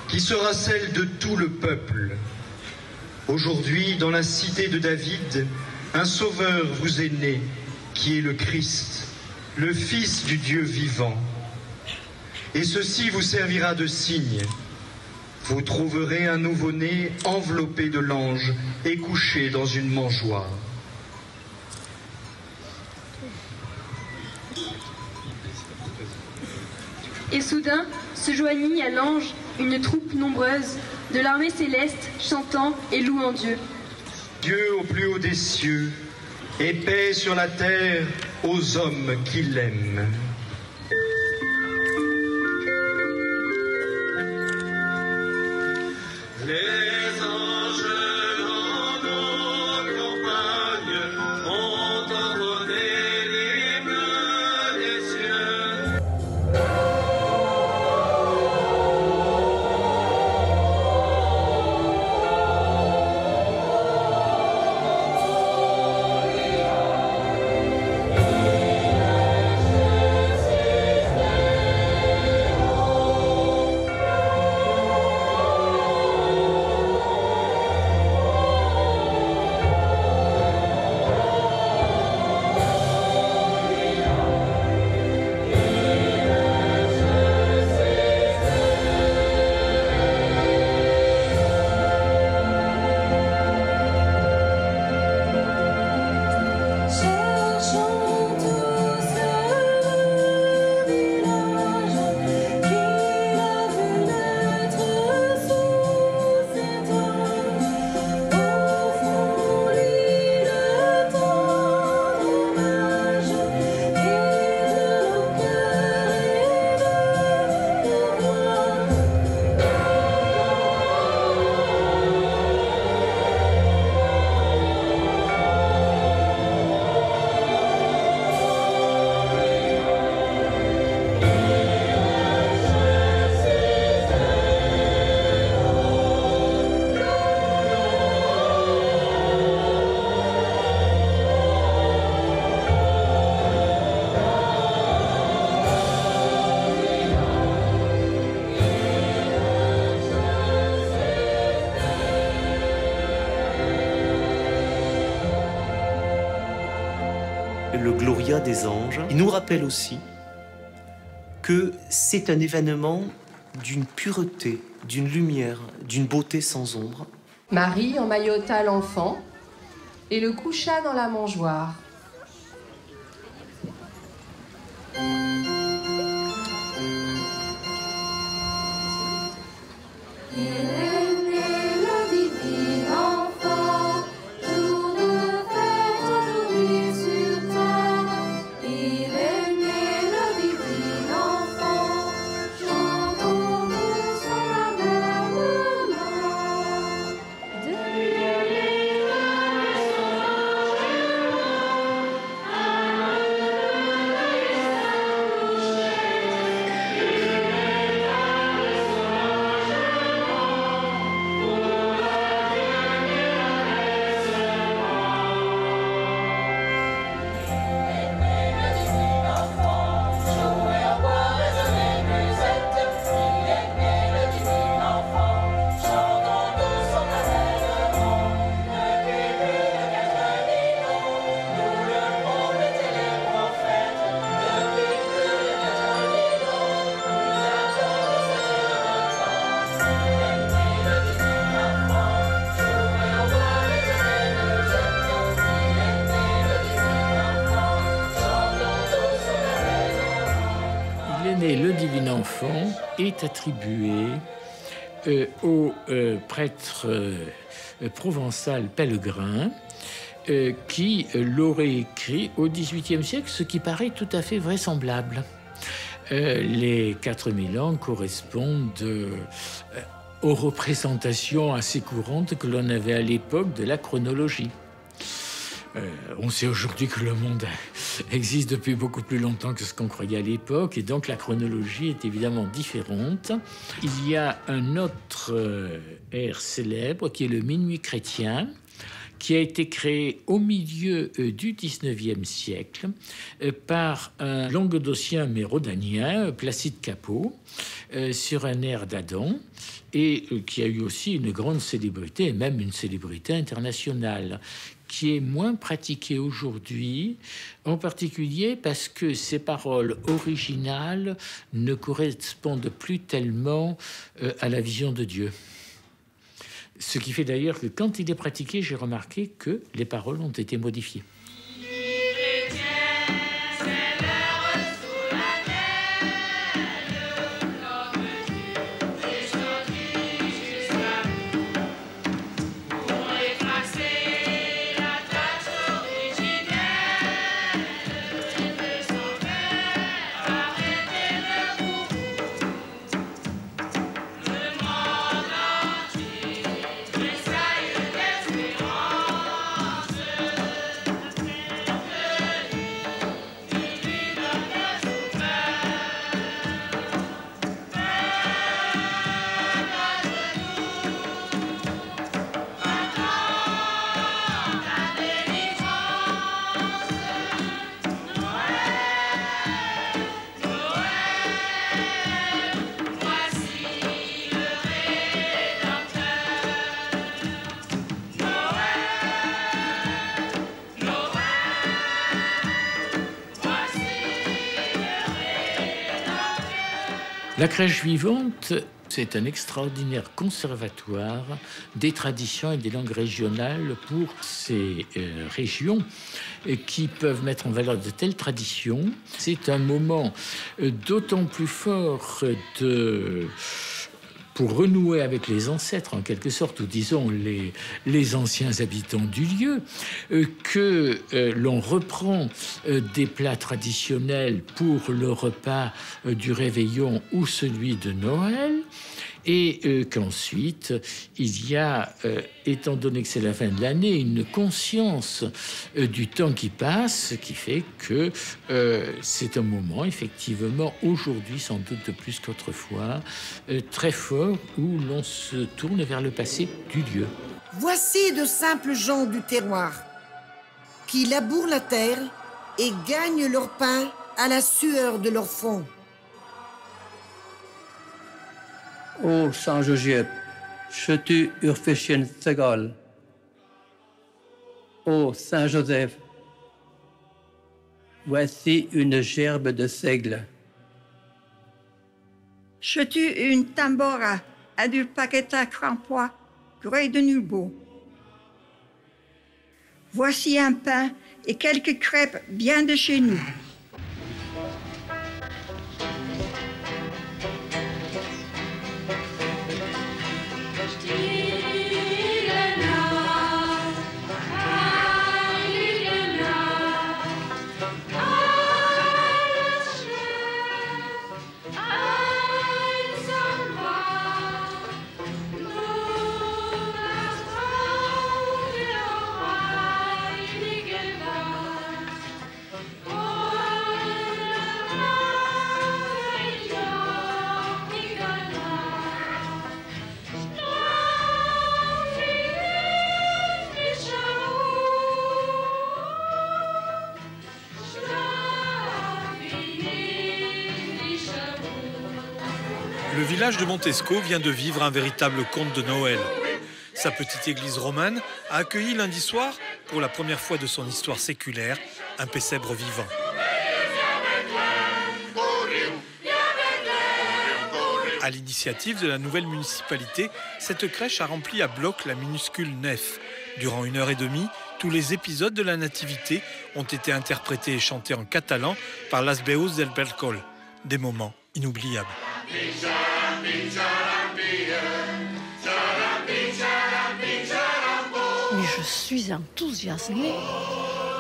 qui sera celle de tout le peuple. Aujourd'hui, dans la cité de David, un sauveur vous est né, qui est le Christ, le Fils du Dieu vivant. Et ceci vous servira de signe. Vous trouverez un nouveau-né enveloppé de l'ange et couché dans une mangeoire. Et soudain se joignit à l'ange une troupe nombreuse de l'armée céleste chantant et louant Dieu. Dieu au plus haut des cieux, et paix sur la terre aux hommes qui l'aiment. Les anges en nos campagnes ont ordonné l'hymne des cieux. le Gloria des anges. Il nous rappelle aussi que c'est un événement d'une pureté, d'une lumière, d'une beauté sans ombre. Marie emmaillota l'enfant et le coucha dans la mangeoire. Le divin enfant est attribué au prêtre provençal Pellegrin qui l'aurait écrit au XVIIIe siècle, ce qui paraît tout à fait vraisemblable. Les 4000 ans correspondent aux représentations assez courantes que l'on avait à l'époque de la chronologie. On sait aujourd'hui que le monde existe depuis beaucoup plus longtemps que ce qu'on croyait à l'époque, et donc la chronologie est évidemment différente. Il y a un autre air célèbre qui est le Minuit chrétien, qui a été créé au milieu du XIXe siècle par un languedocien mais rhodanien, Placide Cappeau, sur un air d'Adam, et qui a eu aussi une grande célébrité, et même une célébrité internationale, qui est moins pratiqué aujourd'hui, en particulier parce que ses paroles originales ne correspondent plus tellement à la vision de Dieu. Ce qui fait d'ailleurs que quand il est pratiqué, j'ai remarqué que les paroles ont été modifiées. La crèche vivante, c'est un extraordinaire conservatoire des traditions et des langues régionales pour ces régions qui peuvent mettre en valeur de telles traditions. C'est un moment d'autant plus fort pour renouer avec les ancêtres, en quelque sorte, ou disons les anciens habitants du lieu, que l'on reprend des plats traditionnels pour le repas du réveillon ou celui de Noël, et qu'ensuite, il y a, étant donné que c'est la fin de l'année, une conscience du temps qui passe, qui fait que c'est un moment, effectivement, aujourd'hui, sans doute plus qu'autrefois, très fort, où l'on se tourne vers le passé du lieu. Voici de simples gens du terroir, qui labourent la terre et gagnent leur pain à la sueur de leur front. Ô Saint Joseph, je urfischen Segal. Ô Saint Joseph, Voici une gerbe de seigle. Je tue une tambora à du paqueta crampois, gré de Nulbo. Voici un pain et quelques crêpes bien de chez nous. Le village de Montesco vient de vivre un véritable conte de Noël. Sa petite église romane a accueilli lundi soir, pour la première fois de son histoire séculaire, un pessèbre vivant. À l'initiative de la nouvelle municipalité, cette crèche a rempli à bloc la minuscule nef. Durant 1h30, tous les épisodes de la Nativité ont été interprétés et chantés en catalan par Las Veus del Bercol. Des moments inoubliables. Mais je suis enthousiasmée.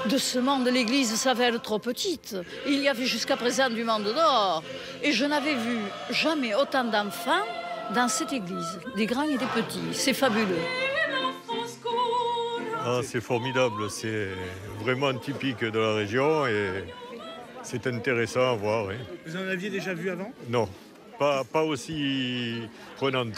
De ce monde, l'église s'avère trop petite. Il y avait jusqu'à présent du monde dehors. Et je n'avais vu jamais autant d'enfants dans cette église, des grands et des petits. C'est fabuleux. Ah, c'est formidable, c'est vraiment typique de la région et c'est intéressant à voir. Hein. Vous en aviez déjà vu avant? Non, pas aussi prenante.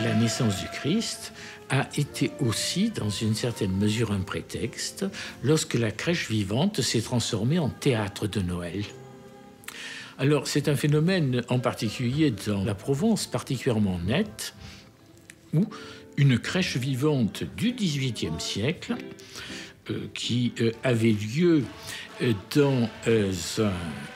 La naissance du Christ a été aussi, dans une certaine mesure, un prétexte lorsque la crèche vivante s'est transformée en théâtre de Noël. Alors, c'est un phénomène en particulier dans la Provence particulièrement net, où une crèche vivante du XVIIIe siècle, qui avait lieu dans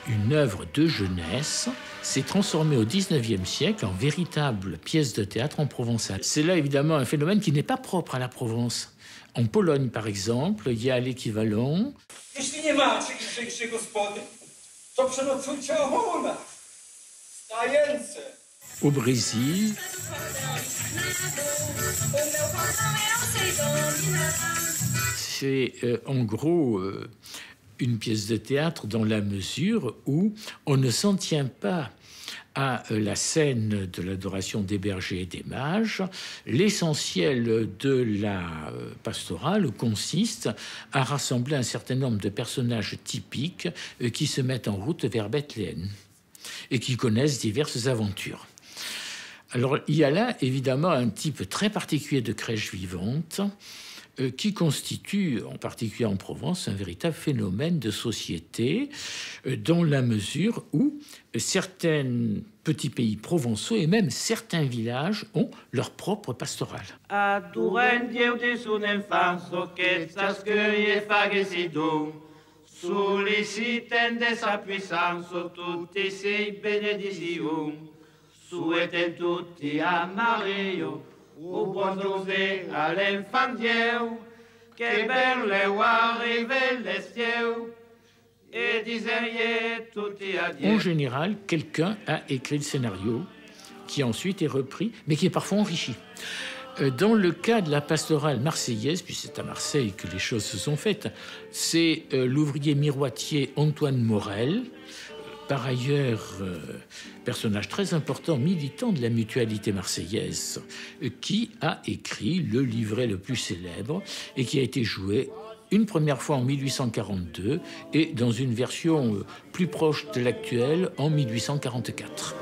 une œuvre de jeunesse, s'est transformée au XIXe siècle en véritable pièce de théâtre en provençal. C'est là évidemment un phénomène qui n'est pas propre à la Provence. En Pologne, par exemple, il y a l'équivalent. Au Brésil. C'est en gros une pièce de théâtre dans la mesure où on ne s'en tient pas à la scène de l'adoration des bergers et des mages. L'essentiel de la pastorale consiste à rassembler un certain nombre de personnages typiques qui se mettent en route vers Bethléem et qui connaissent diverses aventures. Alors, il y a là, évidemment, un type très particulier de crèche vivante qui constitue, en particulier en Provence, un véritable phénomène de société dans la mesure où certains petits pays provençaux et même certains villages ont leur propre pastorale. Souhaitez tutti a Mario, au bon José à l'enfant Dieu, que belle ou arrive l'estieu, et disait tutti a Dieu. En général, quelqu'un a écrit le scénario qui ensuite est repris, mais qui est parfois enrichi. Dans le cas de la pastorale marseillaise, puis c'est à Marseille que les choses se sont faites, c'est l'ouvrier miroitier Antoine Morel, par ailleurs personnage très important, militant de la mutualité marseillaise, qui a écrit le livret le plus célèbre et qui a été joué une première fois en 1842 et dans une version plus proche de l'actuelle en 1844.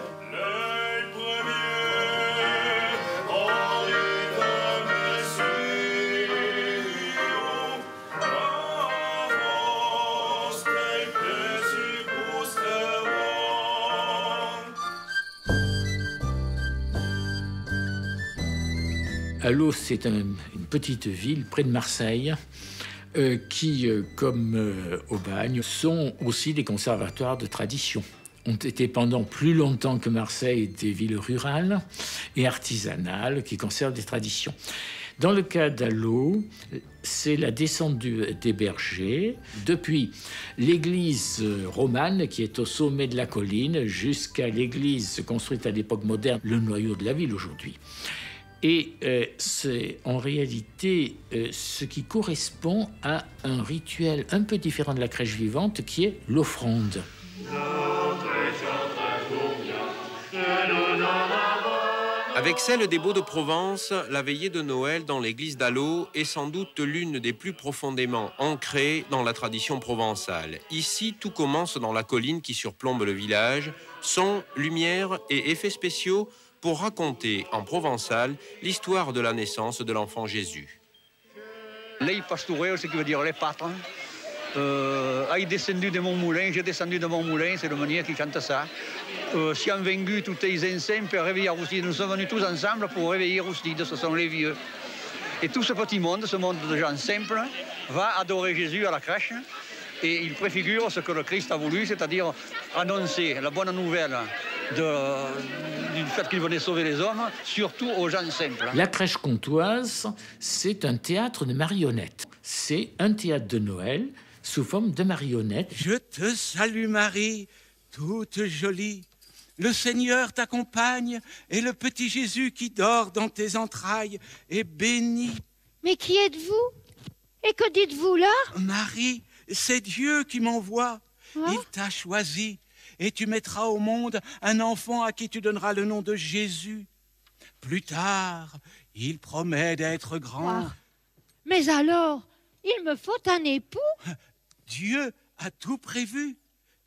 Allot, c'est une petite ville près de Marseille qui, comme Aubagne, sont aussi des conservatoires de tradition. Ont été pendant plus longtemps que Marseille des villes rurales et artisanales qui conservent des traditions. Dans le cas d'Allot, c'est la descente des bergers, depuis l'église romane qui est au sommet de la colline jusqu'à l'église construite à l'époque moderne, le noyau de la ville aujourd'hui. Et c'est en réalité ce qui correspond à un rituel un peu différent de la crèche vivante qui est l'offrande. Avec celle des Baux de Provence, la veillée de Noël dans l'église d'Allot est sans doute l'une des plus profondément ancrées dans la tradition provençale. Ici, tout commence dans la colline qui surplombe le village. Son, lumière et effets spéciaux pour raconter en provençal l'histoire de la naissance de l'enfant Jésus. L'œil pastoureux, ce qui veut dire les patres. Aïe descendu de mon moulin, j'ai descendu de mon moulin, c'est le meunier qui chante ça. Si on vaincu tous les anciens pour réveiller Roustide, nous sommes venus tous ensemble pour réveiller Roustide, ce sont les vieux. Et tout ce petit monde, ce monde de gens simples, va adorer Jésus à la crèche. Et il préfigure ce que le Christ a voulu, c'est-à-dire annoncer la bonne nouvelle du fait qu'il venait sauver les hommes, surtout aux gens simples. La crèche comtoise, c'est un théâtre de marionnettes. C'est un théâtre de Noël sous forme de marionnettes. Je te salue Marie, toute jolie. Le Seigneur t'accompagne et le petit Jésus qui dort dans tes entrailles est béni. Mais qui êtes-vous? Et que dites-vous là? Marie, c'est Dieu qui m'envoie. Oh. Il t'a choisi et tu mettras au monde un enfant à qui tu donneras le nom de Jésus. Plus tard, il promet d'être grand. Oh. Mais alors, il me faut un époux? Dieu a tout prévu.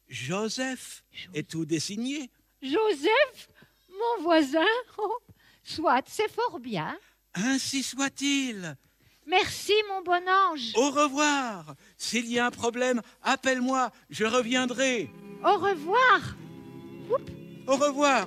Joseph est tout désigné. Joseph, mon voisin? Oh, soit, c'est fort bien. Ainsi soit-il. Merci, mon bon ange. Au revoir. S'il y a un problème, appelle-moi, je reviendrai. Au revoir. Oups. Au revoir.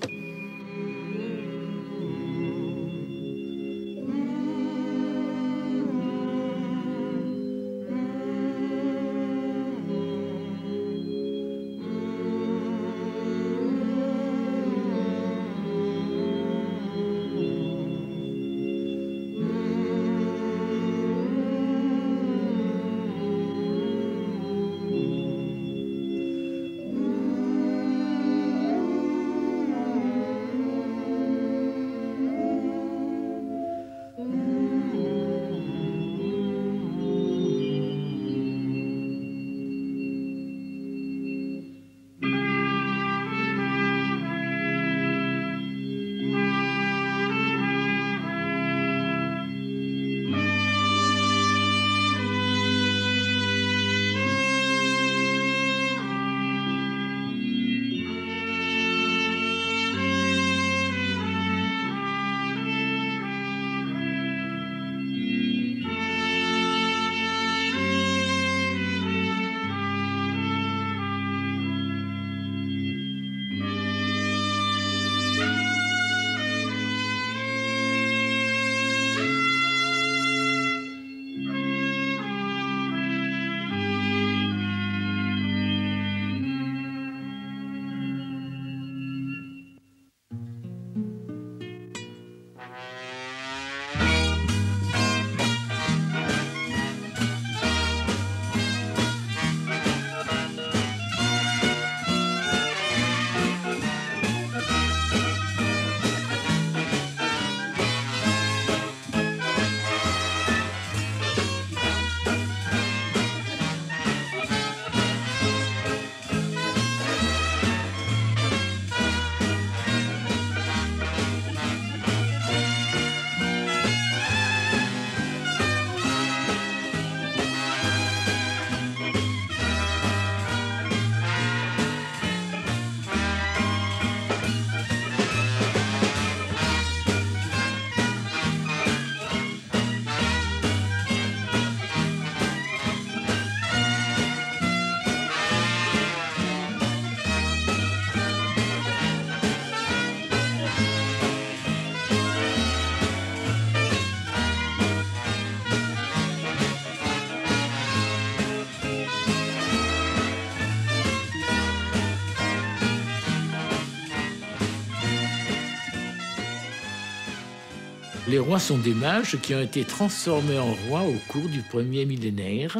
Les rois sont des mages qui ont été transformés en rois au cours du premier millénaire,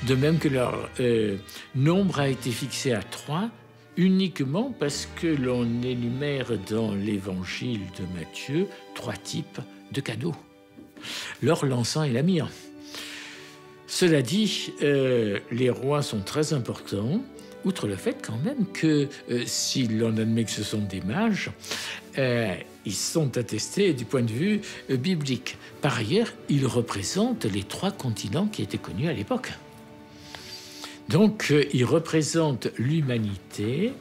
de même que leur nombre a été fixé à 3, uniquement parce que l'on énumère dans l'évangile de Matthieu 3 types de cadeaux: l'or, l'encens et la myrrhe. Cela dit, les rois sont très importants, outre le fait quand même que si l'on admet que ce sont des mages, ils sont attestés du point de vue biblique. Par ailleurs, ils représentent les 3 continents qui étaient connus à l'époque. Donc, ils représentent l'humanité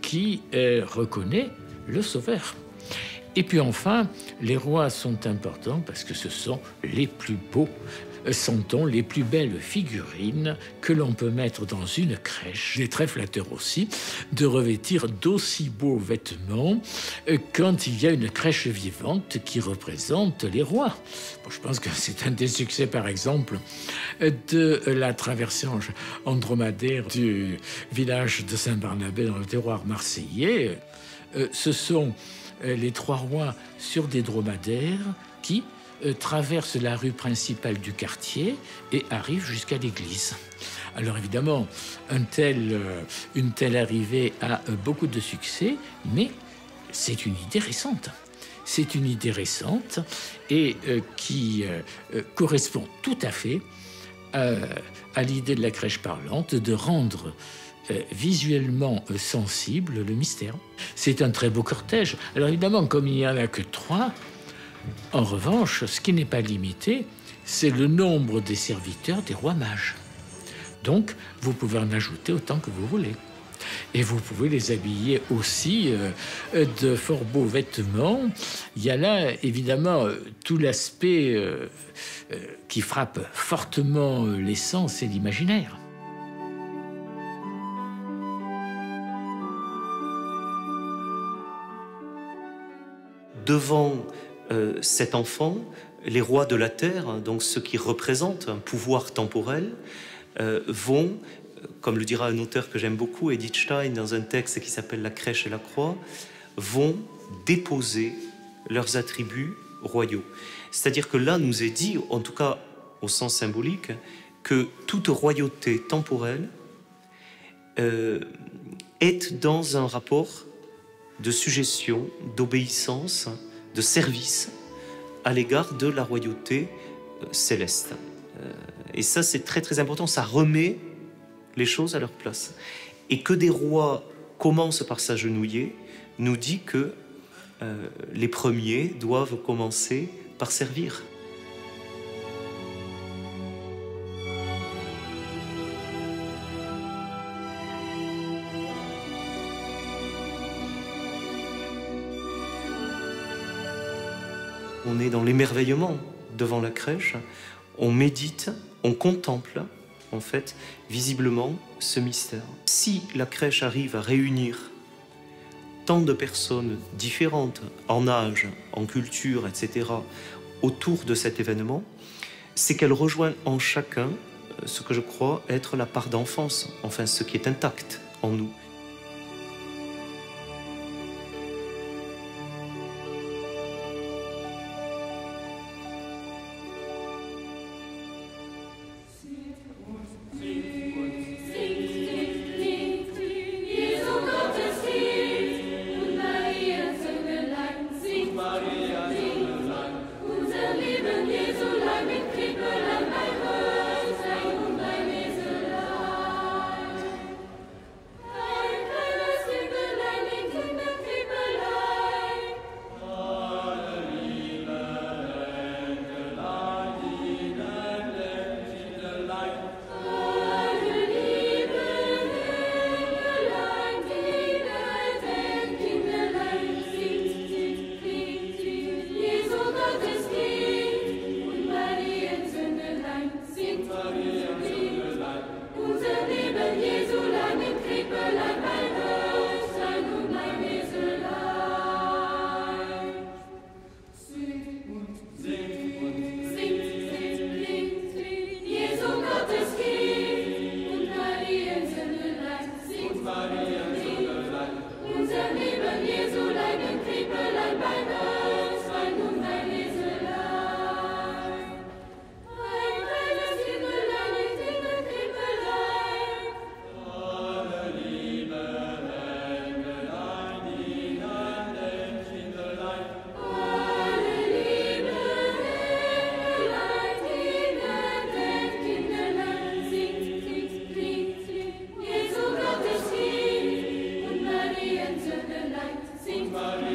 qui reconnaît le Sauveur. Et puis enfin, les rois sont importants parce que ce sont les plus beaux sont-on les plus belles figurines que l'on peut mettre dans une crèche. Il est très flatteur aussi de revêtir d'aussi beaux vêtements quand il y a une crèche vivante qui représente les rois. Bon, je pense que c'est un des succès, par exemple, de la traversée en dromadaire du village de Saint-Barnabé dans le terroir marseillais. Ce sont les 3 rois sur des dromadaires qui traverse la rue principale du quartier et arrive jusqu'à l'église. Alors évidemment, une telle arrivée a beaucoup de succès, mais c'est une idée récente. C'est une idée récente et qui correspond tout à fait à l'idée de la crèche parlante de rendre visuellement sensible le mystère. C'est un très beau cortège. Alors évidemment, comme il n'y en a que 3, en revanche, ce qui n'est pas limité, c'est le nombre des serviteurs des rois mages. Donc, vous pouvez en ajouter autant que vous voulez. Et vous pouvez les habiller aussi de fort beaux vêtements. Il y a là, évidemment, tout l'aspect qui frappe fortement les sens et l'imaginaire. Devant cet enfant, les rois de la terre, donc ceux qui représentent un pouvoir temporel, vont, comme le dira un auteur que j'aime beaucoup, Edith Stein, dans un texte qui s'appelle La crèche et la croix, vont déposer leurs attributs royaux. C'est-à-dire que là nous est dit, en tout cas au sens symbolique, que toute royauté temporelle est dans un rapport de sujétion, d'obéissance, de service à l'égard de la royauté céleste. Et ça, c'est très très important, ça remet les choses à leur place. Et que des rois commencent par s'agenouiller nous dit que les premiers doivent commencer par servir. On est dans l'émerveillement devant la crèche, on médite, on contemple, en fait, visiblement, ce mystère. Si la crèche arrive à réunir tant de personnes différentes, en âge, en culture, etc., autour de cet événement, c'est qu'elle rejoint en chacun ce que je crois être la part d'enfance, enfin ce qui est intact en nous. Maria.